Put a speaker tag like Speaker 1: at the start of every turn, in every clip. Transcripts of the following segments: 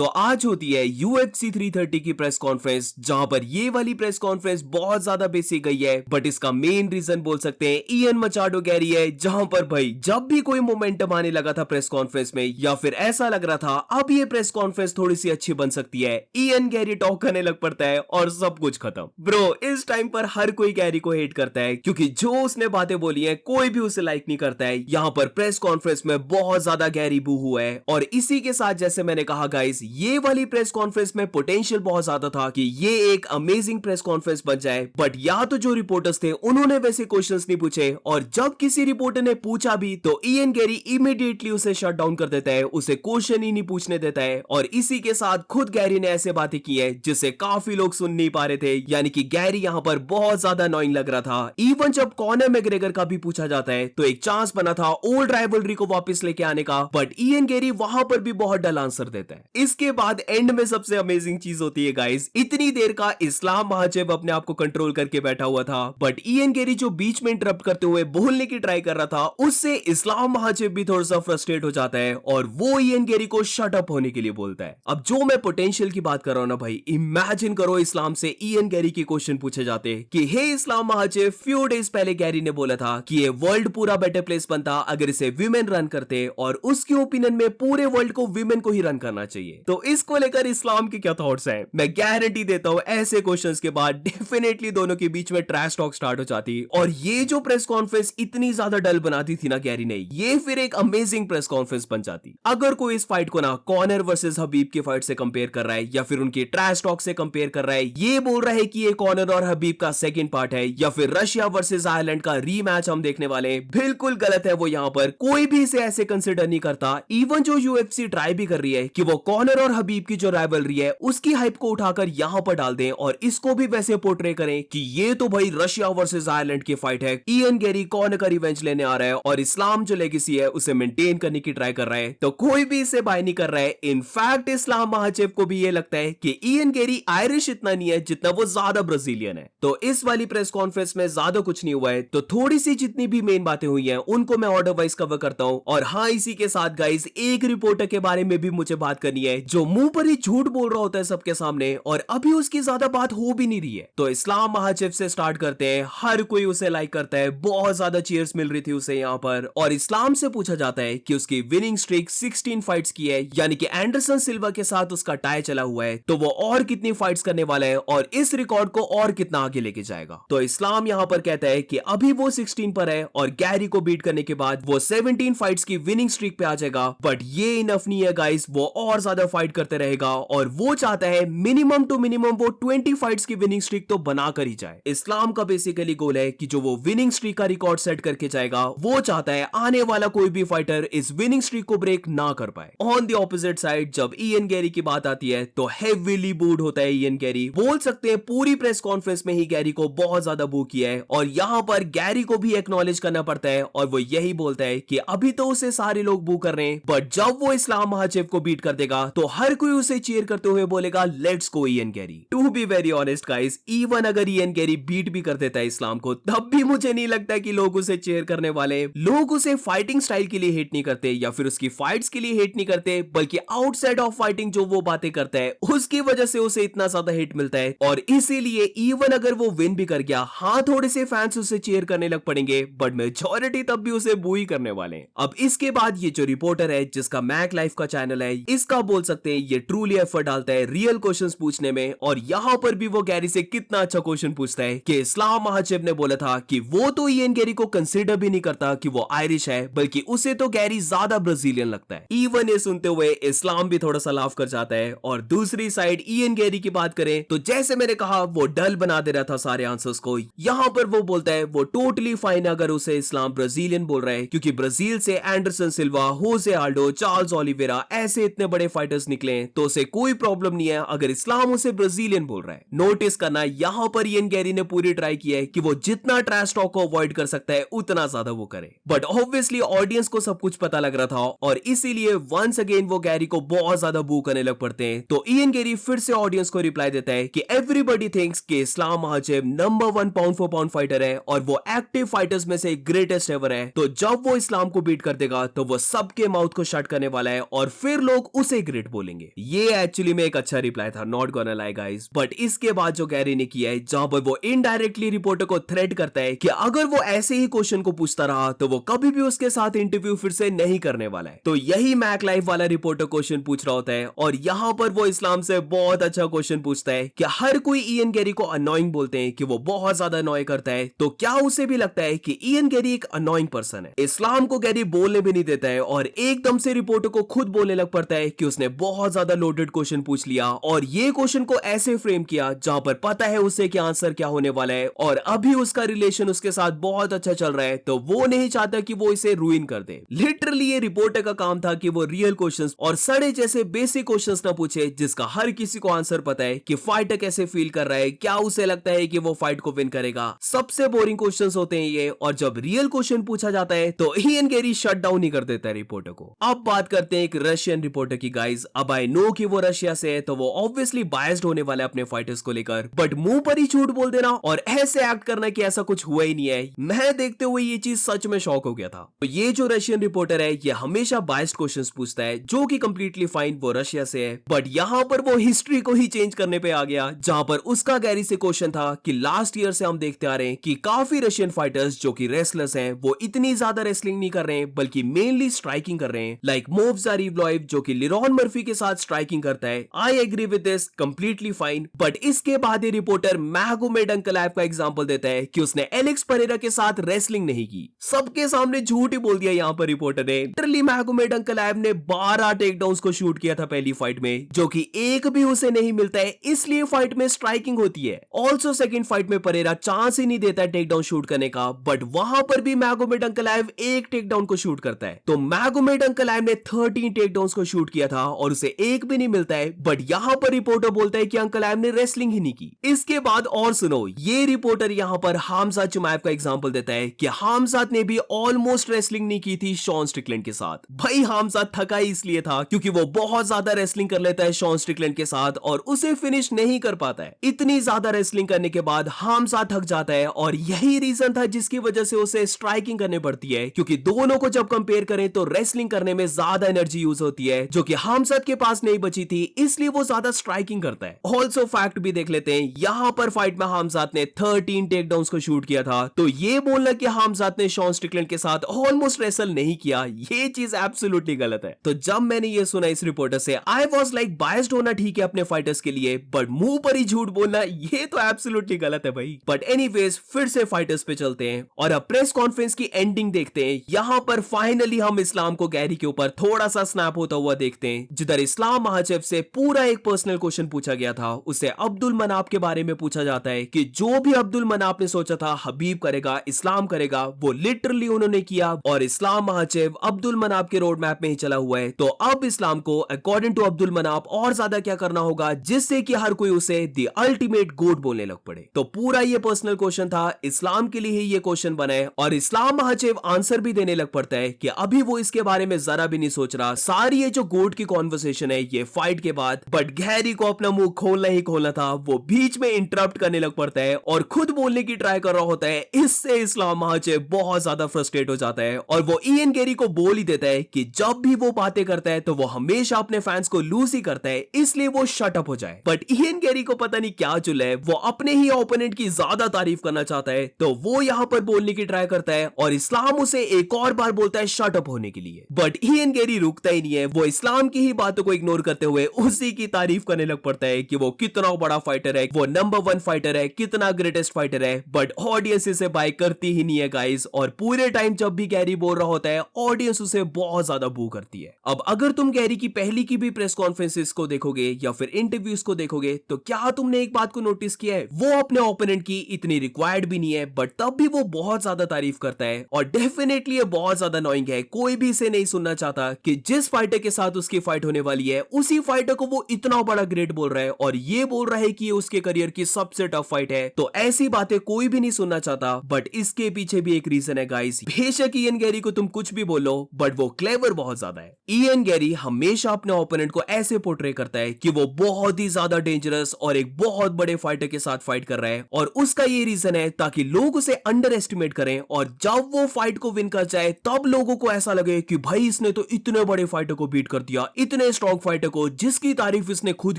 Speaker 1: तो आज होती है UFC 330 की प्रेस कॉन्फ्रेंस, जहां पर ये वाली प्रेस कॉन्फ्रेंस बहुत ज्यादा बेसी गई है, बट इसका मेन रीजन बोल सकते हैं इयन मचाडो गैरी है। जहां पर भाई जब भी कोई मोमेंटम आने लगा था प्रेस कॉन्फ्रेंस में, या फिर ऐसा लग रहा था अब ये प्रेस कॉन्फ्रेंस थोड़ी सी अच्छी बन सकती है, इयन गैरी टॉक करने लग पड़ता है और सब कुछ खत्म। ब्रो, इस टाइम पर हर कोई गैरी को हेट करता है, क्योंकि जो उसने बातें बोली है कोई भी उसे लाइक नहीं करता है। यहाँ पर प्रेस कॉन्फ्रेंस में बहुत ज्यादा गैरी बू हुआ है, और इसी के साथ जैसे मैंने कहा गाइस, ये वाली प्रेस कॉन्फ्रेंस में पोटेंशियल बहुत ज्यादा था कि ये एक अमेजिंग प्रेस कॉन्फ्रेंस बन जाए, बट या तो जो रिपोर्टर्स थे उन्होंने वैसे क्वेश्चंस नहीं पूछे, और जब किसी रिपोर्टर ने पूछा भी तो इयन गैरी इमीडिएटली उसे शट डाउन कर देता है, उसे क्वेश्चन ही नहीं पूछने देता है। और इसी के साथ खुद गैरी ने ऐसे बातें की है जिसे काफी लोग सुन नहीं पा रहे थे, यानी कि गैरी यहाँ पर बहुत ज्यादा अनोइंग लग रहा था। इवन जब कॉनर मैग्रेगर का भी पूछा जाता है तो एक चांस बना था ओल्ड राइवलरी को वापस लेके आने का, बट इयन गैरी वहां पर भी बहुत डल आंसर देता है। इसके बाद एंड में सबसे अमेजिंग चीज होती है गाइस, इतनी देर का इस्लाम महाजेब अपने आप को कंट्रोल करके बैठा हुआ था, बट इयन गैरी जो बीच में इंटरप्ट करते हुए बोलने की ट्राई कर रहा था, उससे इस्लाम महाजेब भी थोड़ा सा फ्रस्ट्रेट हो जाता है और वो इयन गैरी को शट अप होने के लिए बोलता है। अब जो मैं पोटेंशियल की बात कर रहा हूं ना भाई, इमेजिन करो इस्लाम से इयन गैरी की क्वेश्चन पूछे जाते कि हे इस्लाम महाजेब, फ्यू डेज पहले गैरी ने बोला था कि ये वर्ल्ड पूरा बेटर प्लेस बनता अगर इसे विमेन रन करते, और उसके ओपिनियन में पूरे वर्ल्ड को विमेन को ही रन करना चाहिए। तो इसको लेकर इस्लाम के क्या थॉट्स हैं? मैं गारंटी देता हूं ऐसे क्वेश्चंस के बाद डेफिनेटली दोनों के बीच में ट्रैश टॉक स्टार्ट हो जाती, और ये जो प्रेस कॉन्फ्रेंस इतनी ज्यादा डल बना दी थी ना गैरी ने, ये फिर एक अमेजिंग प्रेस कॉन्फ्रेंस बन जाती। अगर कोई इस फाइट को ना कॉनर वर्सेस हबीब की फाइट से कंपेयर कर रहा है, या फिर उनकी ट्रैश टॉक से कंपेयर कर रहा है, ये बोल रहा है कि ये कॉनर और हबीब का सेकंड पार्ट है, या फिर रशिया वर्सेस आयरलैंड का रीमैच हम देखने वाले हैं, बिल्कुल गलत है वो। यहाँ पर कोई भी इसे ऐसे कंसिडर नहीं करता। इवन जो यूएफसी ट्राई भी कर रही है कि वो कॉनर और हबीब की जो राइवलरी है उसकी हाइप को उठाकर यहाँ पर डाल दें, और इसको भी वैसे पोर्ट्रे करें कि ये तो भाई रशिया वर्सेस आयरलैंड की फाइट है, इयन गैरी कॉनर का रिवेंज लेने आ रहा है और इस्लाम जो लेगेसी है उसे मेंटेन करने की ट्राई कर रहा है, तो कोई भी इसे बाय नहीं कर रहा है। इनफैक्ट इस्लाम महाचेव को भी ये लगता है कि इयन गैरी आयरिश इतना नहीं है जितना वो ज्यादा ब्राजीलियन है। तो इस वाली प्रेस कॉन्फ्रेंस में ज्यादा कुछ नहीं हुआ है, तो थोड़ी सी जितनी भी मेन बातें हुई हैं उनको मैं ऑर्डर वाइज कवर करता हूं। और हाँ, इसी के साथ गाइस एक रिपोर्टर के बारे में भी मुझे बात करनी है जो मुंह पर ही झूठ बोल रहा होता है सबके सामने, और अभी उसकी ज्यादा बात हो भी नहीं रही है। तो इस्लाम महाचेव से स्टार्ट करते हैं। हर कोई उसे लाइक करता है, बहुत ज्यादा चीयर्स मिल रही थी उसे यहाँ पर, और इस्लाम से पूछा जाता है कि उसकी विनिंग स्ट्रीक 16 फाइट्स की है, यानी कि एंडरसन सिल्वा के साथ उसका टाई चला हुआ है, तो वो और कितनी फाइट्स करने वाला है और इस रिकॉर्ड को और कितना आगे लेके जाएगा। तो इस्लाम यहाँ पर कहता है कि अभी वो 16 पर है और गैरी को बीट करने के बाद वो 17 फाइट्स की विनिंग स्ट्रीक पे आ जाएगा, बट ये इनफ नहीं है गाइस, वो और ज्यादा फाइट करते रहेगा, और वो चाहता है मिनिमम टू मिनिमम वो 20 फाइट्स की विनिंग स्ट्रीक तो बना कर ही जाए। इस्लाम का बेसिकली गोल है कि जो वो विनिंग स्ट्रीक का रिकॉर्ड सेट करके जाएगा, वो चाहता है आने वाला कोई भी फाइटर इस विनिंग स्ट्रीक को ब्रेक ना कर पाए। ऑन द ऑपोजिट साइड जब इयन गैरी की बात आती है तो हेवीली बूड होता है इयन गैरी। बोल सकते हैं पूरी प्रेस कॉन्फ्रेंस में ही गैरी को बहुत ज्यादा बू किया है, और यहाँ पर गैरी को भी एक्नॉलेज करना पड़ता है, और वो यही बोलता है कि अभी तो उसे सारे लोग बू कर रहे हैं, बट जब वो इस्लाम महाचेव को बीट कर देगा तो हर कोई उसे चीयर करते हुए बोलेगा let's go Ian Garry. To be very honest guys, even अगर इयन गैरी बीट भी कर देता है इस्लाम को, तब भी मुझे नहीं लगता कि लोग उसे चीयर करने वाले। लोग उसे फाइटिंग स्टाइल के लिए हेट नहीं करते, या फिर उसकी फाइट्स के लिए हेट नहीं करते, बल्कि आउटसाइड ऑफ फाइटिंग जो वो बातें करता है उसकी वजह से उसे इतना ज्यादा हेट मिलता है, और इसीलिए इवन अगर वो विन भी कर गया, हाँ थोड़े से फैंस उसे चीयर करने लग पड़ेंगे, बट मेजॉरिटी तब भी उसे बू ही करने वाले हैं। अब इसके बाद ये जो रिपोर्टर है जिसका मैक लाइफ का चैनल है, इसका बोल सकते हैं ये ट्रूली एफर्ट डालता है रियल क्वेश्चंस पूछने में, और यहाँ पर भी वो गैरी से कितना अच्छा क्वेश्चन पूछता है कि इस्लाम महाचेव ने बोला था कि वो तो इयन गैरी को कंसीडर भी नहीं करता कि वो आयरिश है, बल्कि उसे तो गैरी ज्यादा ब्राजीलियन लगता है। इवन ये सुनते हुए इस्लाम भी थोड़ा सा लाफ कर जाता है, और दूसरी साइड इयन गैरी की बात करें तो जैसे मैंने कहा वो डल बना दे रहा था सारे आंसर्स को। यहाँ पर वो बोलता है वो टोटली फाइन अगर उसे इस्लाम ब्राजीलियन बोल रहा है, क्योंकि ब्राजील से एंडरसन सिल्वा, होसे आल्डो, चार्ल्स ओलिवेरा ऐसे इतने बड़े फाइटर्स निकले, तो उसे कोई प्रॉब्लम नहीं है अगर इस्लाम उसे ब्राजीलियन बोल रहा है। नोटिस करना यहाँ पर इयन गैरी ने पूरी ट्राई की है कि वो जितना ट्रैश टॉक को अवॉइड कर सकता है उतना ज्यादा वो करे, बट ऑब्वियसली ऑडियंस को सब कुछ पता लग रहा था, और इसीलिए वंस अगेन वो गैरी को बहुत ज्यादा बू करने लग पड़ते हैं। तो इयन गैरी फिर से ऑडियंस को रिप्लाई देता है कि एवरीबॉडी थिंक्स कि Islam Makhachev number 1 pound for pound fighter है, और वो एक्टिव फाइटर्स में से ग्रेटेस्ट एवर है, तो जब वो इस्लाम को बीट कर देगा तो वो सबके माउथ को शट करने वाला है, और फिर लोग उसे ग्रेट बोलेंगे। ये एक्चुअली में एक अच्छा रिप्लाई था, not gonna lie guys. But इसके बाद जो गैरी ने किया है, जहां पर वो इनडायरेक्टली रिपोर्टर को थ्रेट करता है कि अगर वो ऐसे ही क्वेश्चन को पूछता रहा तो वो कभी भी उसके साथ इंटरव्यू फिर से नहीं करने वाला है। तो यही मैक लाइफ वाला रिपोर्टर क्वेश्चन पूछ रहा होता है और यहाँ पर वो इस्लाम से बहुत अच्छा क्वेश्चन पूछता है कि हर कोई इयन गैरी को अनोइंग बोलते हैं कि वो बहुत ज्यादा अनॉय करता है, तो क्या उसे भी लगता है कि इयन गैरी एक अनोइंग पर्सन है? इस्लाम को गैरी बोलने भी नहीं देता है और एकदम से रिपोर्टर को खुद बोलने लग पड़ता है कि उसने बहुत ज्यादा लोडेड क्वेश्चन पूछ लिया और ये क्वेश्चन को ऐसे फ्रेम किया जहां पर पता है उसे कि आंसर क्या होने वाला है और अभी उसका रिलेशन उसके साथ बहुत अच्छा चल रहा है, तो वो नहीं चाहता कि वो इसे रूइन कर दे। लिटरली ये रिपोर्टर का काम था कि वो रियल क्वेश्चंस और सड़े जैसे बेसिक क्वेश्चंस ना पूछे जिसका हर किसी को आंसर पता है कि फाइटर कैसे फील कर रहा है, क्या उसे लगता है कि वो फाइट को विन करेगा। सबसे बोरिंग क्वेश्चंस होते हैं ये, और जब रियल क्वेश्चन पूछा जाता है तो इयन गैरी शट डाउन ही कर देता है रिपोर्टर को। अब बात करते हैं एक रशियन रिपोर्टर की गाइस। अब आई नो कि वो रशिया से है तो वो ऑब्वियसली बायस्ड होने वाला है अपने फाइटर्स को लेकर, बट मुंह पर ही झूठ बोल देना और ऐसे एक्ट करना कि ऐसा कुछ हुआ ही नहीं है, मैं देखते हुए ये चीज सच में शॉक हो गया था। तो ये जो रशियन रिपोर्टर है ये हमेशा बायस्ड क्वेश्चंस पूछता है, जो कि कंप्लीटली फाइन, वो रशिया से है, बट यहाँ पर वो हिस्ट्री को ही चेंज करने पे आ गया, जहां पर उसका गैरी से क्वेश्चन था कि लास्ट ईयर से हम देखते आ रहे हैं कि काफी रशियन फाइटर्स जो कि रेसलर्स हैं वो इतनी ज्यादा रेसलिंग नहीं कर रहे हैं बल्कि मेनली स्ट्राइकिंग कर रहे हैं, लाइक मोव्जारी व्लॉइव जो कि लिरॉन मर्फी के साथ स्ट्राइकिंग करता है। I agree with this, completely fine. But इसके बाद ये रिपोर्टर मैगोमेड अंकलाइव का एग्जांपल देता है कि उसने एलेक्स परेरा के साथ रेसलिंग नहीं की। सबके सामने झूठ ही बोल दिया यहाँ पर रिपोर्टर ने। लिटरली मैगोमेड अंकलाइव ने 12 टेकडाउन्स को शूट किया था पहली फाइट में, जो कि एक भी उसे नहीं मिलता है, इसलिए फाइट में स्ट्राइकिंग होती है। ऑल्सो सेकंड फाइट में परेरा चांस ही नहीं देता है टेकडाउन शूट करने का, बट वहां पर भी मैगोमेड अंकलाइव एक टेकडाउन को शूट करता है। तो मैगोमेड अंकलाइव ने 13 टेकडाउन्स को शूट किया था और उसे एक भी नहीं मिलता है, बट यहाँ पर रिपोर्टर बोलता है कि अंकलाइव ने रेसलिंग ही नहीं की। इसके बाद और सुनो, ये रिपोर्टर यहाँ पर हामजा चुमाइव का एग्जांपल देता है कि हामजात ने भी ऑलमोस्ट रेसलिंग नहीं की थी शॉन स्ट्रिकलैंड के साथ। भाई हामजा थका इसलिए था क्योंकि वो बहुत ज्यादा रेसलिंग कर लेता है शॉन स्ट्रिकलैंड के साथ और उसे फिनिश नहीं कर पाता है। इतनी ज्यादा रेसलिंग करने के बाद हामजा थक जाता है और यही रीजन था जिसकी वजह से उसे स्ट्राइकिंग करनी पड़ती है, क्योंकि दोनों को जब कंपेयर करें तो रेसलिंग करने में ज्यादा एनर्जी यूज होती है जो कि हामजा के पास नहीं बची थी, इसलिए वो ज्यादा स्ट्राइकिंग करता है। ऑल्सो फैक्ट भी देख लेते हैं, यहाँ पर फाइट में हामजा ने 13 टेकडाउन्स को शूट किया था, तो ये बोलना कि हामजा ने शॉन स्ट्रिकलैंड के साथ ऑलमोस्ट रेसल नहीं किया, ये चीज एब्सोल्युटली गलत है। तो जब मैंने ये सुना इस रिपोर्टर से, आई वाज लाइक बायस्ड होना ठीक है अपने फाइटर्स के लिए, बट मुंह पर ही झूठ बोलना ये तो एब्सोल्युटली गलत है भाई। बट एनीवेज फिर से फाइटर्स पे चलते हैं और अब प्रेस कॉन्फ्रेंस की एंडिंग देखते हैं। यहाँ पर फाइनली हम इस्लाम को गैरी के ऊपर थोड़ा सा स्नैप होता हुआ देखते हैं, जिधर इस्लाम महाचेव से पूरा एक पर्सनल क्वेश्चन पूछा गया था। उसे अब्दुल मनाफ के बारे में पूछा जाता है कि जो भी अब्दुल मनाफ ने सोचा था हबीब करेगा, इस्लाम करेगा, वो लिटरली उन्होंने किया और इस्लाम महाचेव अब्दुल मनाफ के रोड मैप में ही चला हुआ है। तो अब इस्लाम को अकॉर्डिंग टू अब्दुल मनाफ और ज्यादा क्या करना होगा जिससे कि हर कोई उसे द अल्टीमेट गोट बोलने लग पड़े। तो पूरा ये पर्सनल क्वेश्चन था, इस्लाम के लिए ही ये क्वेश्चन बना है और इस्लाम महाचेव आंसर भी देने लग पड़ता है कि अभी वो इसके बारे में जरा भी नहीं सोच रहा। सारी ये जो गोट की कॉन्वर्सेशन है ये फाइट के बाद, बट गैरी को अपना मुंह खोलना ही खोलना था, वो बीच में इंटरप्ट करने लग पड़ता है और खुद बोलने की ट्राई कर रहा होता है। इससे इस्लाम महाचेव बहुत ज्यादा फ्रस्ट्रेट हो जाता है और वो इयन गैरी को बोल ही देता है कि जब भी वो बातें करता है तो वो हमेशा अपने फैंस को लूज ही करता है, इसलिए वो शट अप हो जाए। बट इयन गैरी को पता नहीं क्या चुला है, वो अपने ही ओपोनेंट की ज्यादा तारीफ करना चाहता है, तो वो यहाँ पर बोलने की ट्राई करता है और इस्लाम उसे एक और बार बोलता है शट अप होने के लिए। बट इयन गैरी रुकता ही नहीं है, वो इस्लाम की ही बातों को इग्नोर करते हुए उसी की तारीफ करने लग पड़ता है कि वो कितना बड़ा फाइटर है, वो नंबर 1 फाइटर है, कितना ग्रेटेस्ट फाइटर है। बट ऑडियंस इसे बाय करती ही नहीं है गाइस, और पूरे टाइम जब भी गैरी बोल रहा होता है ऑडियंस उसे बहुत ज्यादा बू करती है। अब अगर तुम गैरी की पहली की भी प्रेस कॉन्फ्रेंसेस को देखोगे या फिर इंटरव्यूज को देखोगे तो क्या तुमने एक बात को नोटिस किया है, वो अपने ओपोनेंट की इतनी रिक्वायर्ड भी नहीं है, बट तब भी वो बहुत ज्यादा तारीफ करता है और डेफिनेटली ये बहुत ज्यादा अनोइंग है। कोई भी इसे नहीं सुनना चाहता कि जिस फाइटर के साथ उसकी फाइट होने वाली है उसी फाइटर को वो इतना बड़ा ग्रेट बोल रहा है और ये बोल रहा है कि ये उसके करियर की सबसे टफ फाइट है। तो ऐसी बातें कोई भी नहीं सुनना चाहता, बट इसके पीछे भी एक रीजन है गाइस। बेशक इयन गैरी को तुम कुछ भी बोलो, बट वो क्लेवर बहुत ज्यादा है। इयन गैरी हमेशा अपने ओपोनेंट को ऐसे पोर्ट्रे करता है कि वो बहुत ही ज्यादा डेंजरस और एक बहुत बड़े फाइटर के साथ फाइट कर रहा है, और उसका ये रीजन है ताकि लोग उसे अंडर एस्टिमेट करें और जब वो फाइट को विन कर जाए तब लोगों को ऐसा लगे कि भाई इसने तो इतने बड़े फाइटर को बीट कर दिया, इतने स्ट्रॉन्ग फाइटर को जिसकी तारीफ इसने खुद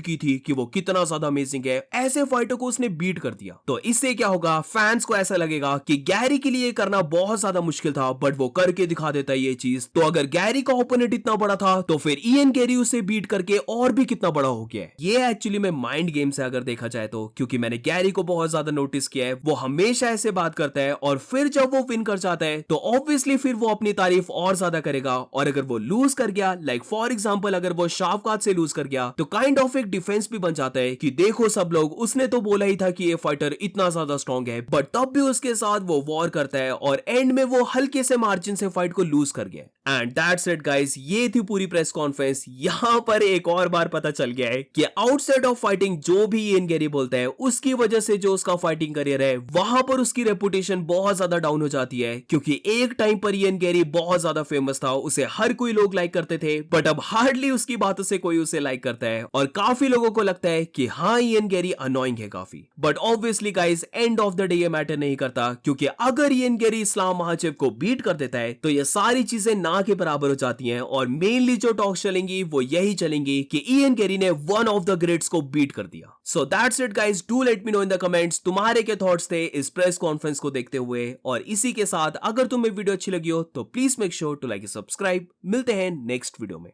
Speaker 1: की थी कि वो कितना ज्यादा अमेजिंग है, ऐसे फाइटर को उसने बीट कर दिया। तो इससे क्या होगा, फैंस को ऐसा लगेगा कि गैरी के लिए करना बहुत ज्यादा मुश्किल था, बट वो करके दिखा देता है ये चीज। तो अगर गैरी का ओपोनेंट इतना बड़ा था तो फिर इयन गैरी उसे बीट करके और भी कितना बड़ा हो गया है। ये एक्चुअली में माइंड गेम से अगर देखा जाए तो, क्योंकि मैंने गैरी को बहुत ज्यादा नोटिस किया है, वो हमेशा ऐसे बात करता है और फिर जब वो विन कर जाता है तो ऑब्वियसली फिर वो अपनी तारीफ और ज्यादा करेगा। और अगर वो लूज कर गया, लाइक फॉर एग्जांपल अगर वो शावकात से लूज कर गया, तो काइंड ऑफ एक डिफेंस भी बन जाता है कि देखो सब लोग, उसने तो बोला ही था कि ये फाइटर इतना ज्यादा स्ट्रॉन्ग है, बट तब भी उसके साथ वो वॉर करता है और एंड में वो हल्के से मार्जिन से फाइट को लूज कर गया। एंड दैट्स इट गाइस, ये थी पूरी प्रेस कॉन्फ्रेंस। यहां पर एक और बार पता चल गया है कि आउटसाइड ऑफ फाइटिंग जो भी इयन गैरी बोलता है, उसकी वजह से जो उसका फाइटिंग करियर है वहां पर उसकी रेपुटेशन बहुत ज्यादा डाउन हो जाती है। क्योंकि एक टाइम पर इयन गैरी बहुत ज्यादा फेमस था, उसे हर कोई लोग लाइक करते थे, बट अब हार्डली उसकी बातों से कोई उसे लाइक करता है और काफी लोगों को लगता है कि हाँ इयन गैरी अनोइंग है काफी। But obviously guys, end of the day ये मैटर नहीं करता, क्योंकि अगर इयन गैरी इस्लाम महाचेव को बीट कर देता है तो ये सारी चीजें ना के बराबर हो जाती हैं। और मेनली जो टॉक चलेंगी वो यही चलेंगी कि इयन गैरी ने वन ऑफ द ग्रेट्स को बीट कर दिया। So that's it guys, do let me know in the comments तुम्हारे क्या थॉट्स थे इस प्रेस कॉन्फ्रेंस को देखते हुए। और इसी के साथ अगर तुम्हें वीडियो अच्छी लगी हो तो please make sure to like subscribe. मिलते हैं नेक्स्ट वीडियो में।